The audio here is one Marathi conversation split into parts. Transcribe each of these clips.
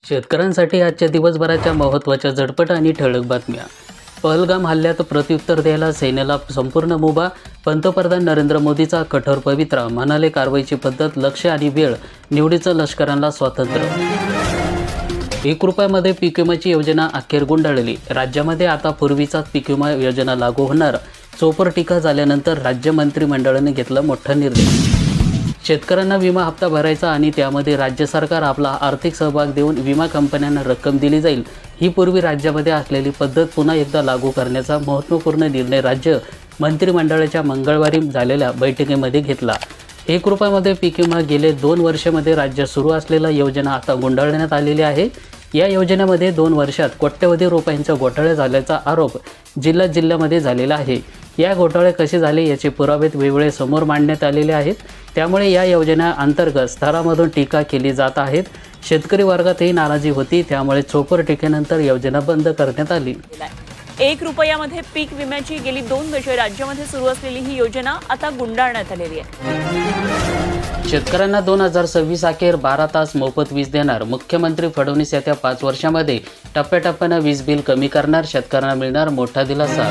शेतकऱ्यांसाठी आजच्या दिवसभराच्या महत्त्वाच्या झटपट आणि ठळक बातम्या। पहलगाम हल्ल्यात प्रत्युत्तर द्यायला सेनेला संपूर्ण मुभा। पंतप्रधान नरेंद्र मोदीचा कठोर पवित्रा, म्हणाले कारवाईची पद्धत, लक्ष आणि वेळ, निवडीचं लष्करांना स्वातंत्र्य। 1 रुपयामध्ये पीक विम्याची योजना अखेर गुंडाळली। राज्यामध्ये आता पूर्वीचाच पीक विमा योजना लागू होणार। चोपर टीका झाल्यानंतर राज्य मंत्रिमंडळाने घेतला मोठा निर्णय। शेतकऱ्यांना विमा हप्ता भरायचा आणि त्यामध्ये राज्य सरकार आपला आर्थिक सहभाग देऊन विमा कंपन्यांना रक्कम दिली जाईल। ही पूर्वी राज्यामध्ये असलेली पद्धत पुन्हा एकदा लागू करण्याचा महत्त्वपूर्ण निर्णय राज्य मंत्रिमंडळाच्या मंगळवारी झालेल्या बैठकीमध्ये घेतला। 1 रुपयामध्ये पीक विमा गेले 2 वर्षांमध्ये राज्यात सुरू असलेल्या योजना आता गुंडाळण्यात आलेली आहे। या योजनेमध्ये 2 वर्षात कोट्यवधी रुपयांचा घोटाळा झाल्याचा आरोप जिल्ह्यामध्ये झालेला आहे। या घोटाळे कसे झाले याचे पुरावे वेगवेगळे समोर मांडण्यात आलेले आहेत। त्यामुळे या योजना अंतर्गत स्तरामधून टीका केली जात आहेत। शेतकरी वर्गातही नाराजी होती, त्यामुळे चोपर टीकेनंतर योजना बंद करण्यात आली। 1 रुपयामध्ये पीक विम्याची गेली 2 वर्षे राज्यामध्ये सुरू असलेली ही योजना आता गुंडाळण्यात आलेली आहे। शेतकऱ्यांना 2026 अखेर 12 तास मोफत वीज देणार। मुख्यमंत्री फडणवीस येत्या 5 वर्षांमध्ये टप्प्याटप्प्याने वीज बिल कमी करणार। शेतकऱ्यांना मिळणार मोठा दिलासा।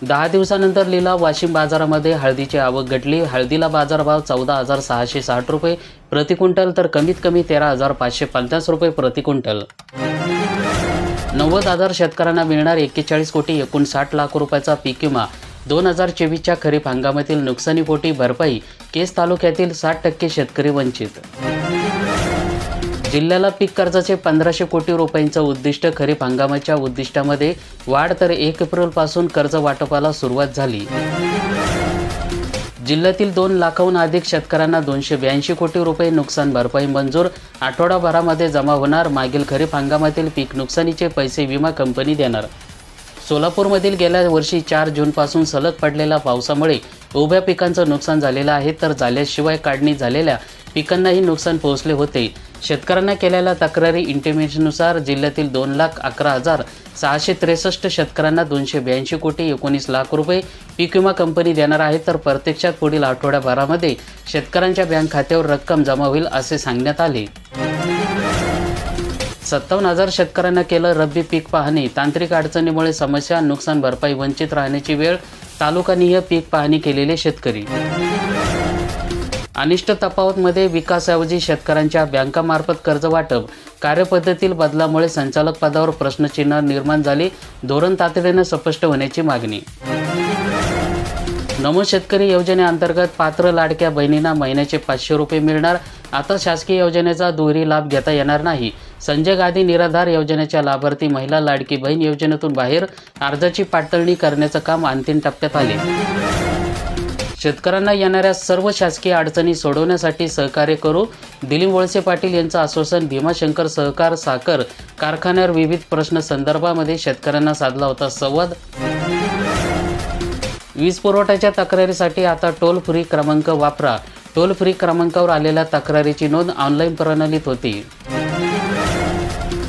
10 दिवसानंतर लिलाव। वाशिम बाजारामध्ये हळदीची आवक घटली। हळदीला बाजारभाव 14,660 रुपये प्रति क्विंटल, तर कमीत कमी 13,550 रुपये प्रति क्विंटल। 90,000 शेतकऱ्यांना मिळणार 41,59,60 लाख रुपयाचा पीक विमा। 2024च्या खरीप हंगामातील नुकसानीपोटी भरपाई। केज तालुक्यातील 60% शेतकरी वंचित। जिल्ह्याला पीक कर्जाचे 1500 कोटी रुपयांचं उद्दिष्ट। खरीप हंगामाच्या उद्दिष्टामध्ये वाढ, तर 1 एप्रिलपासून कर्ज वाटपाला सुरुवात झाली। जिल्ह्यातील 2 लाखाहून अधिक शेतकऱ्यांना 282 कोटी रुपये नुकसान भरपाई मंजूर। आठवडाभरामध्ये जमा होणार। मागील खरीप हंगामातील पीक नुकसानीचे पैसे विमा कंपनी देणार। सोलापूरमधील गेल्या वर्षी 4 जूनपासून सलग पडलेल्या पावसामुळे उभ्या पिकांचं नुकसान झालेलं आहे, तर झाल्याशिवाय काढणी झालेल्या पिकांनाही नुकसान पोहोचले होते। शेतकऱ्यांना केलेल्या तक्रारी इंटिमेशननुसार जिल्ह्यातील 2,11,663 शेतकऱ्यांना 282 कोटी 19 लाख रुपये पीक विमा कंपनी देणार आहे, तर प्रत्यक्षात पुढील आठवड्याभरामध्ये शेतकऱ्यांच्या बँक खात्यावर रक्कम जमा होईल असे सांगण्यात आले। 57,000 शेतकऱ्यांना केलं रब्बी पीक पाहणी। तांत्रिक अडचणीमुळे समस्या, नुकसान भरपाई, वंचित राहण्याची वेळ। तालुकानिहाय पीक पाहणी केलेले शेतकरी। अनिष्ट तफावतमध्ये विकासाऐवजी शेतकऱ्यांच्या बँकामार्फत कर्ज वाटप। कार्यपद्धतीतील बदलामुळे संचालक पदावर प्रश्नचिन्ह निर्माण झाले। धोरण तातडीने स्पष्ट होण्याची मागणी। नमो शेतकरी योजनेअंतर्गत पात्र लाडक्या बहिणींना महिन्याचे 500 रुपये मिळणार। आता शासकीय योजनेचा दुहेरी लाभ घेता येणार नाही। संजय गांधी निराधार योजनेच्या लाभार्थी महिला लाडकी बहीण योजनेतून बाहेर। अर्जाची पडताळणी करण्याचं काम अंतिम टप्प्यात आले। शेतकऱ्यांना येणाऱ्या सर्व शासकीय अडचणी सोडवण्यासाठी सहकार्य करू, दिलीप वळसे पाटील यांचं आश्वासन। भीमाशंकर सहकार साखर कारखान्यावर विविध प्रश्न संदर्भामध्ये शेतकऱ्यांना साधला होता संवाद। वीज पुरवठ्याच्या तक्रारीसाठी आता टोल फ्री क्रमांक वापरा। टोल फ्री क्रमांकावर आलेल्या तक्रारीची नोंद ऑनलाईन प्रणालीत होती।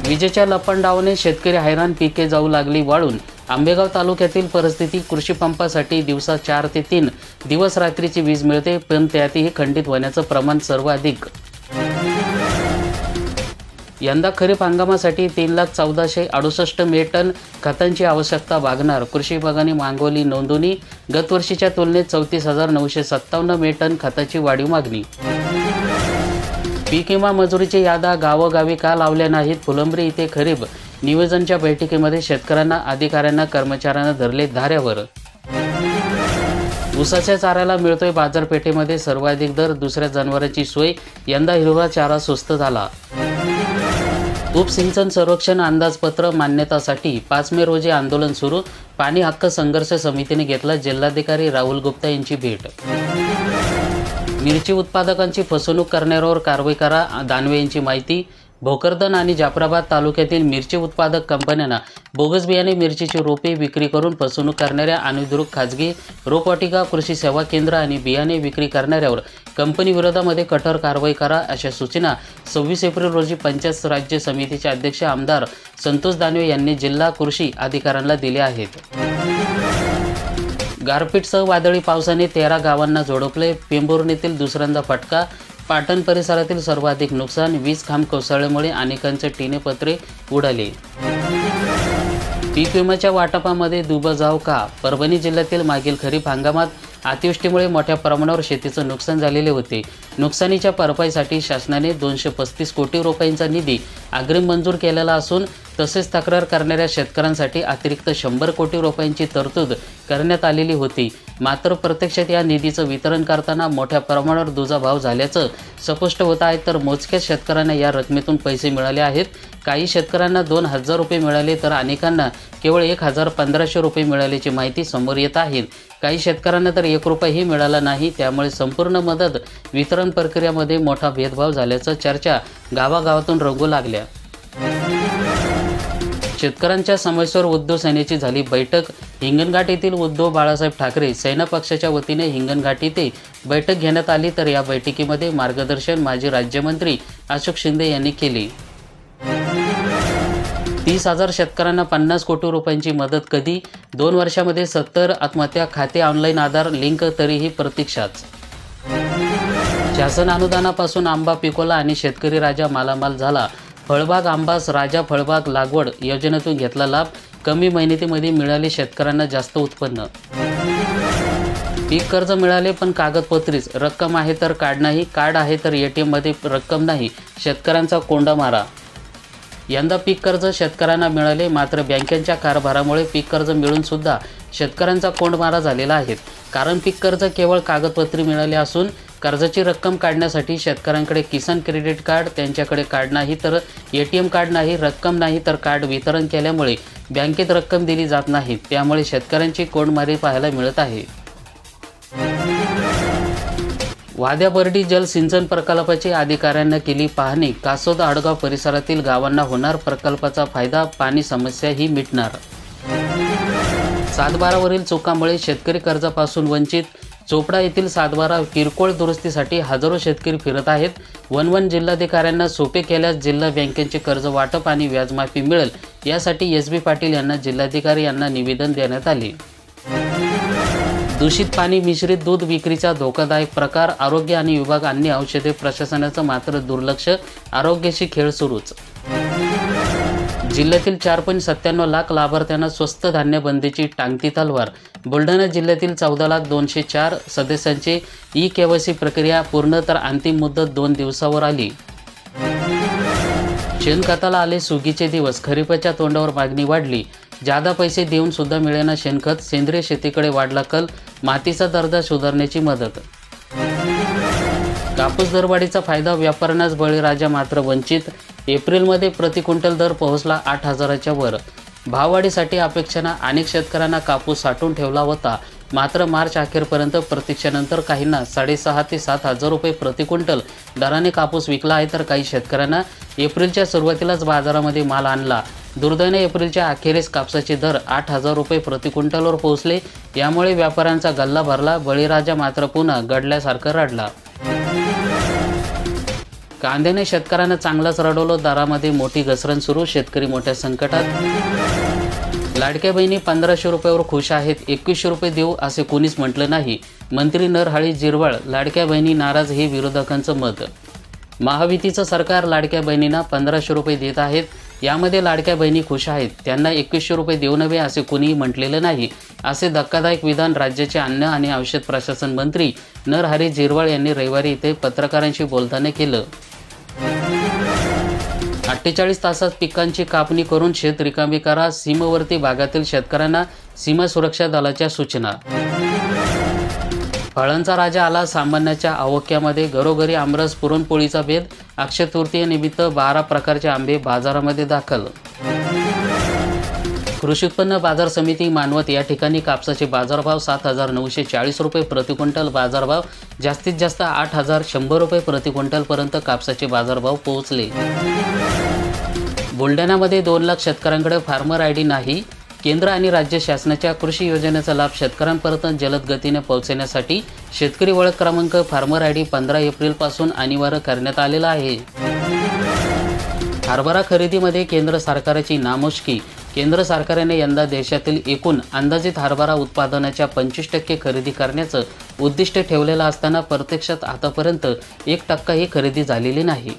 विजेच्या लपंडावाने शेतकरी हैराण, पिके जाऊ लागली वाळून। आंबेगाव तालुक्यातील परिस्थिती, कृषी पंपासाठी दिवसा 4 ते 3 दिवस रात्रीची वीज मिळते, पण त्यातही खंडित होण्याचं प्रमाण सर्वाधिक। यंदा खरीप हंगामासाठी 3,14,68 मेट्रिक टन खतांची आवश्यकता भागणार। कृषी विभागाने मागवली नोंदणी। गत वर्षीच्या तुलनेत 34,957 मेट्रिक टन खताची वाढीव मागणी। पीक विमा मंजुरीच्या याद्या गावोगावी का लावल्या नाहीत? फुलंब्री इथे खरीप नियोजनच्या बैठकीमध्ये शेतकऱ्यांना, अधिकाऱ्यांना, कर्मचाऱ्यांना धरले धाऱ्यावर। ऊसाच्या चाऱ्याला मिळतोय बाजारपेठेमध्ये सर्वाधिक दर। दुसऱ्या जनावरांची सोय। यंदा हिरवा चारा स्वस्त झाला। उपसिंचन संरक्षण अंदाजपत्र मान्यतासाठी 5 मे रोजी आंदोलन सुरू। पाणी हक्क संघर्ष समितीने घेतला जिल्हाधिकारी राहुल गुप्ता यांची भेट। मिरची उत्पादकांची फसवणूक करणाऱ्यावर कारवाई करा, दानवे यांची माहिती। भोकरदन आणि जाफराबाद तालुक्यातील मिरची उत्पादक कंपन्यांना बोगस बियाणे, मिरचीची रोपे विक्री करून फसवणूक करणाऱ्या अनधिकृत खाजगी रोपवाटिका, कृषी सेवा केंद्र आणि बियाणे विक्री करणाऱ्यावर कंपनी विरोधामध्ये कठोर कारवाई करा, अशा सूचना 26 एप्रिल रोजी पंचायत राज्य समितीचे अध्यक्ष आमदार संतोष दानवे यांनी जिल्हा कृषी अधिकाऱ्यांना दिल्या आहेत। गारपीटसह वादळी पावसाने 13 गावांना झोडपले। पिंपरुणीतील दुसऱ्यांदा फटका। पाटण परिसरातील सर्वाधिक नुकसान, वीज खांब कोसळल्यामुळे अनेकांचे टिनेपत्रे उडाले. पीक विम्याच्या वाटपामध्ये दुबळजाव का? परभणी जिल्ह्यातील मागील खरीप हंगामात अतिवृष्टीमुळे मोठ्या प्रमाणावर शेतीचं नुकसान झालेले होते. नुकसानीच्या भरपाईसाठी शासनाने 235 कोटी रुपयांचा निधी अग्रिम मंजूर केलेला असून तसेच तक्रार करणाऱ्या शेतकऱ्यांसाठी अतिरिक्त 100 कोटी रुपयांची तरतूद करण्यात आलेली होती. मात्र प्रत्यक्षात या निधीचं वितरण करताना मोठ्या प्रमाणावर दुजाभाव झाल्याचं स्पष्ट होत आहे. तर मोजक्याच शेतकऱ्यांना या रकमेतून पैसे मिळाले आहेत. काही शेतकऱ्यांना 2,000 रुपये मिळाले तर अनेकांना केवळ 1,1500 रुपये मिळाल्याची माहिती समोर येत आहे. काही शेतकऱ्यांना तर 1 रुपयाही मिळाला नाही. त्यामुळे संपूर्ण मदत वितरण प्रक्रियेमध्ये मोठा भेदभाव झाल्याचं चर्चा गावागावातून रंगू लागल्या. शेतकऱ्यांच्या समस्येवर उद्धव सेनेची झाली बैठक. हिंगणघाट येथील उद्धव बाळासाहेब ठाकरे सेना पक्षाच्या वतीने हिंगणघाट येथे बैठक घेण्यात आली. तर या बैठकीमध्ये मार्गदर्शन माजी राज्यमंत्री अशोक शिंदे यांनी केले. 30,000 शेतकऱ्यांना 50 कोटी रुपयांची मदत कधी? 2 वर्षामध्ये 70 आत्महत्या, खाते ऑनलाईन आधार लिंक, तरीही प्रतीक्षाच. शासन अनुदानापासून आंबा पिकवला आणि शेतकरी राजा मालामाल झाला. फळबाग आंबास राजा फळबाग लागवड योजनेतून घेतला लाभ. कमी मेहनतीमध्ये मिळाले शेतकऱ्यांना जास्त उत्पन्न. पीक कर्ज मिळाले पण कागदपत्रीच, रक्कम आहे तर कार्ड नाही, कार्ड आहे तर ATM मध्ये रक्कम नाही, शेतकऱ्यांचा कोंडा मारा. यंदा पीक कर्ज शेतकऱ्यांना मिळाले, मात्र बँकेच्या कारभारामुळे पीक कर्ज मिळून सुद्धा शेतकऱ्यांचा कोंडमारा झालेला आहे. कारण पीक कर्ज केवळ कागदपत्री मिळाले असून कर्जाची रक्कम काढण्यासाठी शेतकऱ्यांकडे किसान क्रेडिट कार्ड, त्यांच्याकडे कार्ड नाही तर ATM कार्ड नाही, रक्कम नाही तर कार्ड वितरण केल्यामुळे बँकेत रक्कम दिली जात नाही. त्यामुळे शेतकऱ्यांची कोंडमारी पाहायला मिळत आहे. वाद्याबर्डी जल सिंचन प्रकल्पाची अधिकाऱ्यांना केली पाहणी. कासोद आडगाव परिसरातील गावांना होणार प्रकल्पाचा फायदा, पाणी समस्या ही मिटणार. 7/12वरील चुकामुळे शेतकरी कर्जापासून वंचित. चोपडा येथील 7/12 किरकोळ दुरुस्तीसाठी हजारो शेतकरी फिरत आहेत. वन जिल्हाधिकाऱ्यांना सोपे केल्यास जिल्हा बँकेचे कर्ज वाटप आणि व्याजमाफी मिळेल. यासाठी SB पाटील यांना जिल्हाधिकारी यांना निवेदन देण्यात आले. दूषित पाणी मिश्रित दूध विक्रीचा धोकादायक प्रकार. आरोग्य आणि विभाग अन्य औषधे प्रशासनाचं मात्र दुर्लक्ष. आरोग्याशी खेळ सुरूच. जिल्ह्यातील 4.97 लाख लाभार्थ्यांना स्वस्त धान्य बंदीची टांगती तलवार. बुलढाणा जिल्ह्यातील 14,204 सदस्यांची EKYC प्रक्रिया पूर्ण, तर अंतिम मुदत 2 दिवसावर आली. शेणखताला आले सुगीचे दिवस. खरीपाच्या तोंडावर मागणी वाढली. जादा पैसे देऊन सुद्धा मिळेना शेणखत. सेंद्रिय शेतीकडे वाढला कल. मातीचा दर्जा सुधारण्याची मदत. कापूस दरवाढीचा फायदा व्यापाऱ्यांनाच, बळीराजा मात्र वंचित. एप्रिलमध्ये प्रति क्विंटल दर पोहोचला 8,000च्या वर. भाववाढीसाठी अपेक्षांना अनेक शेतकऱ्यांना कापूस साठवून ठेवला होता. मात्र मार्च अखेरपर्यंत प्रतीक्षेनंतर काहींना 6,500 ते 7,000 रुपये प्रति क्विंटल दराने कापूस विकला आहे. तर काही शेतकऱ्यांना एप्रिलच्या सुरुवातीलाच बाजारामध्ये माल आणला. दुर्दैवाने एप्रिलच्या अखेरीस कापसाचे दर 8,000 रुपये प्रति क्विंटलवर पोहोचले. यामुळे व्यापाऱ्यांचा गल्ला भरला. बळीराजा मात्र पुन्हा गडल्यासारखं रडला. कांद्याने शेतकऱ्यांना चांगलाच रडवलं. दरामध्ये मोठी घसरण सुरू. शेतकरी मोठ्या संकटात. लाडक्या बहिणी 1,500 रुपयावर खुश आहेत. 2100 रुपये देऊ असे कोणीच म्हटलं नाही. मंत्री नरहरी झिरवाळ. लाडक्या बहिणी नाराज, हे विरोधकांचं मत. महायुतीचं सरकार लाडक्या बहिणींना 1,500 रुपये देत आहेत. यामध्ये लाडक्या बहिणी खुश आहेत. त्यांना 2100 रुपये देऊ नये असे कोणीही म्हटलेलं नाही. असे धक्कादायक विधान राज्याचे अन्न आणि औषध प्रशासन मंत्री नरहरी झिरवाळ यांनी रविवारी इथे पत्रकारांशी बोलताना केलं. 48 तासात पिकांची कापणी करून शेत रिकामी करा. सीमावर्ती भागातील शेतकऱ्यांना सीमा सुरक्षा दलाच्या सूचना. फळांचा राजा आला. सामान्याच्या आवाक्यामध्ये घरोघरी आमरस, पुरणपोळीचा भेद. अक्षय तृतीयेनिमित्त 12 प्रकारचे आंबे बाजारामध्ये दाखल. कृषी उत्पन्न बाजार समिती मानवत या ठिकाणी कापसाचे बाजारभाव 7,940 रुपये प्रति क्विंटल. बाजारभाव जास्तीत जास्त 8,100 रुपये प्रति क्विंटलपर्यंत कापसाचे बाजारभाव पोहोचले. बुलढाण्यामध्ये 2 लाख शेतकऱ्यांकडे फार्मर ID नाही. केंद्र आणि राज्य शासनाच्या कृषी योजनेचा लाभ शेतकऱ्यांपर्यंत जलद गतीने पोहोचवण्यासाठी शेतकरी ओळख क्रमांक फार्मर ID 15 एप्रिलपासून अनिवार्य करण्यात आलेला आहे. हरभरा खरेदीमध्ये केंद्र सरकारची नामुष्की. केंद्र सरकारने यंदा देशातील एकूण अंदाजित हरभरा उत्पादनाच्या 25% खरेदी करण्याचं उद्दिष्ट ठेवलेलं असताना प्रत्यक्षात आतापर्यंत 1% ही खरेदी झालेली नाही.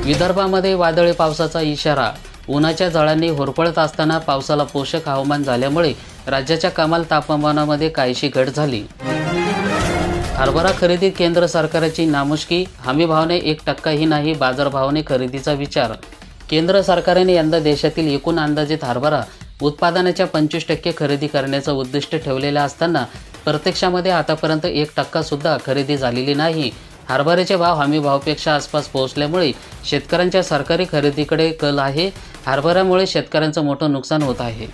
विदर्भामध्ये वादळी पावसाचा इशारा. उन्हाच्या झळांनी होरपळत असताना पावसाला पोषक हवामान झाल्यामुळे राज्याच्या कमाल तापमानामध्ये काहीशी घट झाली. हरभरा खरेदीत केंद्र सरकारची नामुष्की. हमीभावाने 1% ही नाही, बाजारभावाने खरेदीचा विचार. केंद्र सरकारने यंदा देशातील एकूण अंदाजित हरभरा उत्पादनाच्या 25% खरेदी करण्याचं उद्दिष्ट ठेवलेलं असताना प्रत्यक्षामध्ये आतापर्यंत 1% सुद्धा खरेदी झालेली नाही. हरभऱ्याचे भाव हमीभावापेक्षा आसपास पोहोचल्यामुळे शेतकऱ्यांच्या सरकारी खरेदीकडे कल आहे. हरभऱ्यामुळे शेतकऱ्यांचं मोठं नुकसान होत आहे.